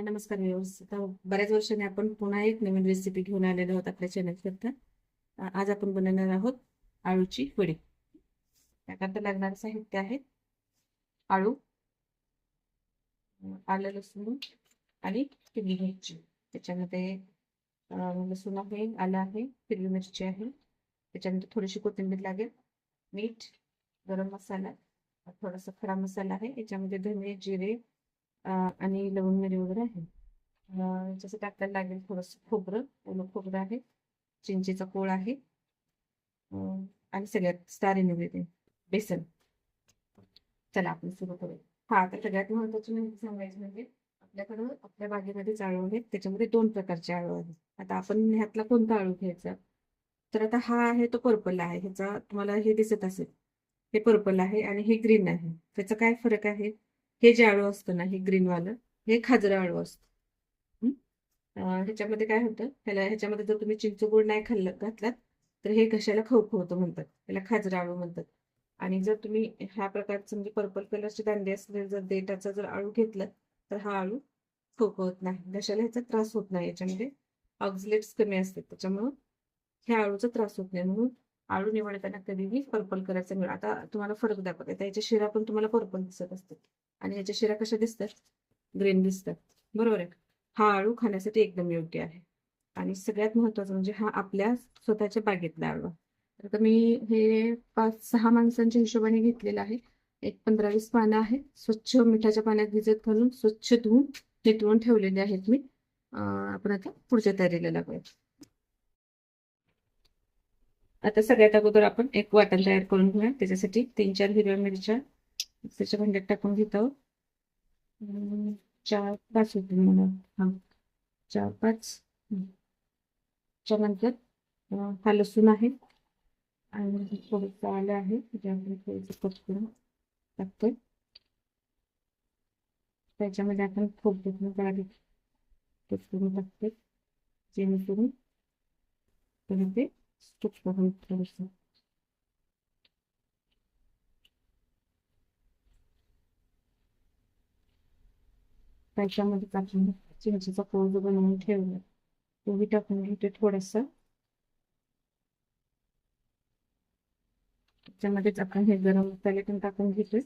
नमस्कार व्यूअर्स. आता बऱ्याच वर्षांनी आपण पुन्हा एक नवीन रेसिपी घेऊन आलेलो आहोत आपल्या चॅनल करता. आज आपण बनवणार आहोत आळूची वडी. त्याकरता लागणारे साहित्य आहेत आळू, आलं, लसूण आणि हिरवी मिरची. त्याच्यामध्ये लसूण आहे, आलं आहे, हिरवी मिरची आहे. त्याच्यानंतर थोडीशी कोथिंबीर लागेल, मीठ, गरम मसाला, थोडासा खडा मसाला आहे. याच्यामध्ये धने, जिरे आणि लवंग मिरी वगैरे आहे. याच्यासाठी आपल्याला लागेल थोडंसं खोबरं, ओलं खोबरं आहे, चिंचेचा कोळ आहे आणि सगळ्यात स्टार इन्ग्रेडियंट बेसन. चला आपण सुरू करूया. हा, तर सगळ्यात महत्वाची माहिती सांगायची म्हणजे आपल्याकडं आपल्या बागेमध्ये आळू आहेत. त्याच्यामध्ये 2 प्रकारचे आळू आहेत. आता आपण ह्यातला कोणता आळू घ्यायचा? तर आता हा आहे तो पर्पल आहे. ह्याचा तुम्हाला हे दिसत असेल, हे पर्पल आहे आणि हे ग्रीन आहे. त्याचा काय फरक आहे? हे जे आळू असतं ना, हे ग्रीन वालं, हे खाजरा आळू असतं. ह्याच्यामध्ये काय होतं, ह्याच्यामध्ये जर तुम्ही चिंचगूळ नाही घातलात तर हे घशाला खवखवतं म्हणतात, त्याला खाजरा आळू म्हणतात. आणि जर तुम्ही ह्या प्रकारचं म्हणजे पर्पल कलरचे दांडे असलेले जर देठाचा जर आळू घेतला तर हा आळू खवखवत नाही, घशाला ह्याचा त्रास होत नाही. याच्यामध्ये ऑक्झलेट्स कमी असतात, त्याच्यामुळं ह्या आळूचा त्रास होत नाही. म्हणून आळू निवडताना कधीही पर्पल करायचा मिळेल. आता तुम्हाला फरक दाखवते. आता याच्या शिरा पण तुम्हाला पर्पल दिसत असतात आणि याच्या शिरा कशा दिसतात? ग्रीन दिसतात, बरोबर आहे. हा आळू खाण्यासाठी एकदम योग्य आहे. आणि सगळ्यात महत्वाचं म्हणजे हा आपल्या स्वतःच्या बागेतला आळू आहे. तर मी हे 5-6 माणसांच्या हिशोबाने घेतलेलं आहे. एक 15-20 पानं आहेत. स्वच्छ मिठाच्या पाण्यात भिजत घालून स्वच्छ धुवून निथळून ठेवलेले आहेत मी. आपण आता पुढच्या तयारीला लागूया. आता सगळ्यात अगोदर आपण एक वाटण तयार करून घेऊया. त्याच्यासाठी 3-4 हिरव्या मिरच्या मिक्सरच्या भांड्यात टाकून घेत आहोत. 4-5 होते मला, हा 4-5. त्याच्यानंतर हा लसूण आहे आणि थोडंसं आलं आहे, जे आपण थोडंसं कट करून टाकतोय. त्याच्यामध्ये आपण खोबरं बारीक कट करून टाकतोय, जेणेकरून ते सुक करून थोडंसं. त्याच्यामध्ये आपण चिंचेचा कोळ जो बनवून ठेवला तोही टाकून घेतोय थोडासा. त्याच्यामध्येच आपण हे गरम मसाले पण टाकून घेतोय.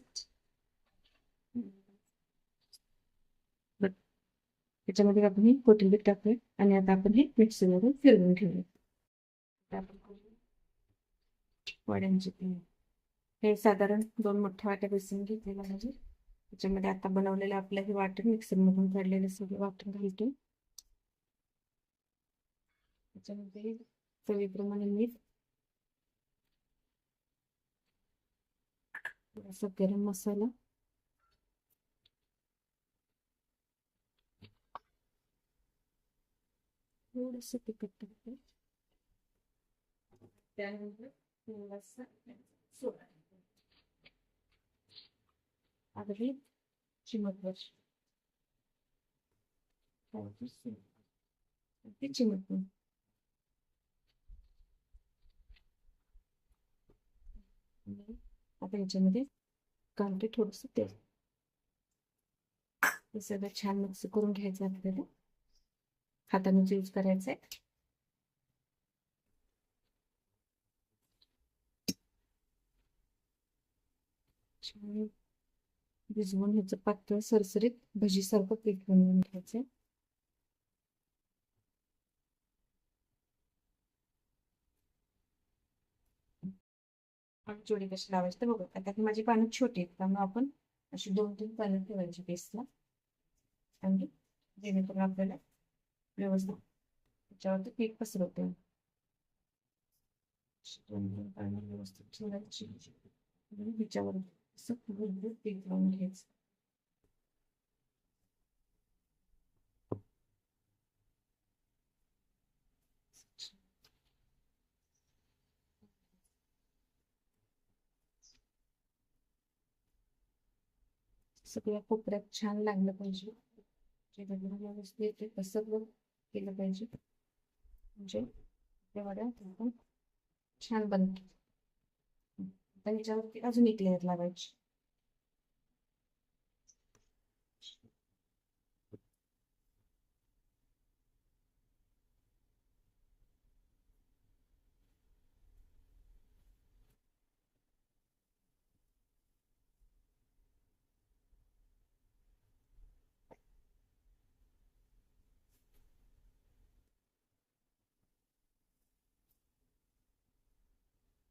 त्याच्यामध्ये आपण ही कोथिंबीर टाकूया आणि आता आपण हे मिक्सरवरून फिरवून घेऊया. वड्यांचे हे साधारण 2 मोठ्या वाट्या बेसन घेतलेलं आहे. त्याच्यामध्ये आता बनवलेलं आपलं हे वाटण, मिक्सर मधून काढलेलं सगळं वाटण घालतो. त्याच्यामध्ये चवीप्रमाणे मीठ, थोडासा गरम मसाला, थोडंसं तिखट टाकतो, त्यानंतर थोडासा सोडा, अगदी चिमटभर चिमटभर. आता याच्यामध्ये घालते थोडंसं तेल. हे सगळं छान मिक्स करून घ्यायचं आपल्याला. हातानेच यूज करायचं आहे. छान भिजवून ह्याचं पातळ सरसरीत भजीसारखं पीठ बनवून घ्यायचं. जोडी कशी लावायची तर बघू. आता माझी पानं छोटी आहेत, त्यामुळे आपण अशी 2-3 पानं ठेवायची बेसला, आणि जेणेकरून आपल्याला व्यवस्थित त्याच्यावरती पीठ पसरवते. 2-3 पानं व्यवस्थित ठेवायची आणि ह्याच्यावर असं भरपूर पीठ लावून घ्यायचं. सगळ्या कोपऱ्यात छान लागलं पाहिजे. जे व्यवस्थित येते तसं केलं पाहिजे, म्हणजे त्या वड्या एकदम छान बनतात. त्याच्यावरती अजून एक लेअर लावायची.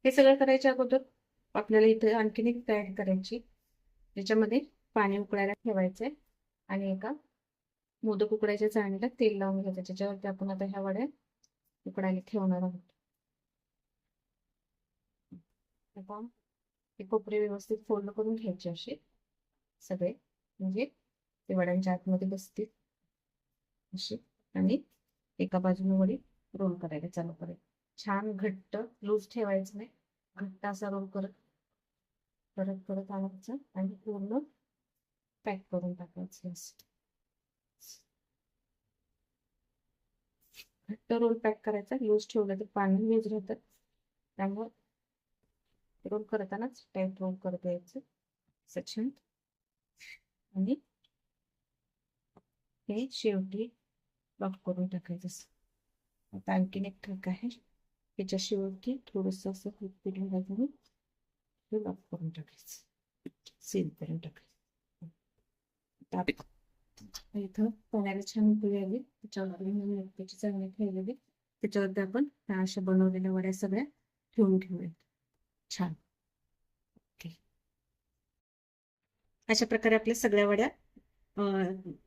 हे सगळं करायच्या अगोदर आपल्याला इथं आणखीन एक तयारी करायची, ज्याच्यामध्ये पाणी उकळायला ठेवायचंय आणि एका मोदक उकडायच्या चाळणीला तेल लावून घ्यायचं, त्याच्यावरती आपण आता ह्या वड्या उकडायला ठेवणार आहोत. आता हे कोपरे व्यवस्थित फोल्ड करून घ्यायचे असे सगळे, म्हणजे ते वड्यांच्या आतमध्ये बसतील असे. आणि एका बाजूने वडी रोल करायला चालू करायचं. छान घट्ट लूज ठेवायचं नाही, घट्ट असा रोल करत परत परत आणायचं आणि पूर्ण पॅक करून टाकायचं असं. घट्ट रोल पॅक करायचा, लूज ठेवलं तर पाणी लूज राहतात, त्यामुळे रोल करतानाच टाईट रोल करत यायचं छान. आणि हे शेवटी लॉक करून टाकायचं. आता आणखीन एक ट्रिक आहे, त्याच्या शेवटी थोडस असं फिरून घ्यायचं, हे लॉक करून टाकायचं, सील करून टाकायचं. इथं पाण्याला छान उकळी आली, त्याच्यावर त्याची चांगली ठेवलेली, त्याच्यावरती आपण ह्या अशा बनवलेल्या वड्या सगळ्या ठेवून घेऊयात. छान. अशा प्रकारे आपल्या सगळ्या वड्या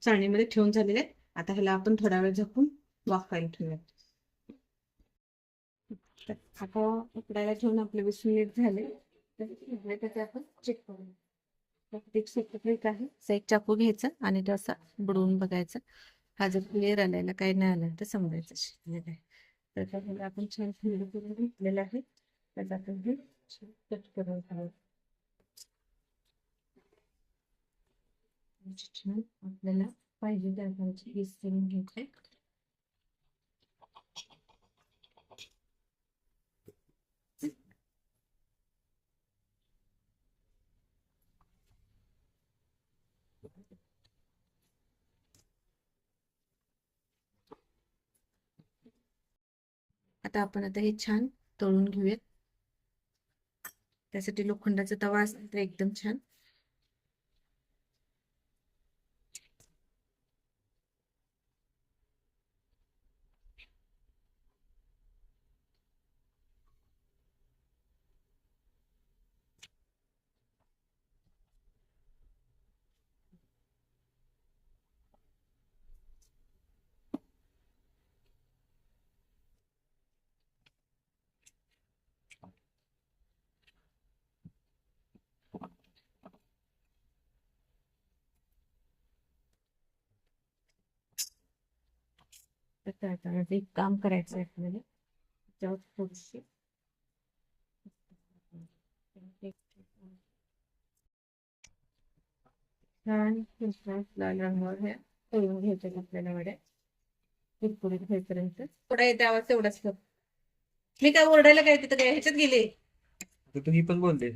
चाळणीमध्ये ठेवून झालेल्या आहेत. आता ह्याला आपण थोडा वेळ झाकून वाफायला ठेवूयात. आता उकडायला ठेवून आपले 20 मिनिट झाले, तर त्याचे आपण चेक करूया. एक सोपं ट्रिक आहे, एक चाकू घ्यायचा आणि तो असा बुडवून बघायचा, हा जर क्लिअर आलेला काही नाही आला तर समजायचं शिजलेलं आहे. तर त्याला आपण छान थंड करून घेतलेलं आहे, त्याचा आपण हे कट करून घ्यावं. छान आपल्याला पाहिजे त्या आकाराचे पीस करून घ्यायचे. आता आपण हे छान तळून घेऊयात. त्यासाठी लोखंडाचा तवा असेल तर एकदम छान. एक काम करायचं आहे आपल्याला, त्याच्यावर थोडीशी छान लाल रंगावर हे तळून घ्यायचे आपल्याला वड्या कुरकुरीत होईपर्यंत. थोडा येते आवाज तेवढाच कर. मी काय ओरडायला काय तिथं काय ह्याच्यात गेले. तुम्ही पण बोलते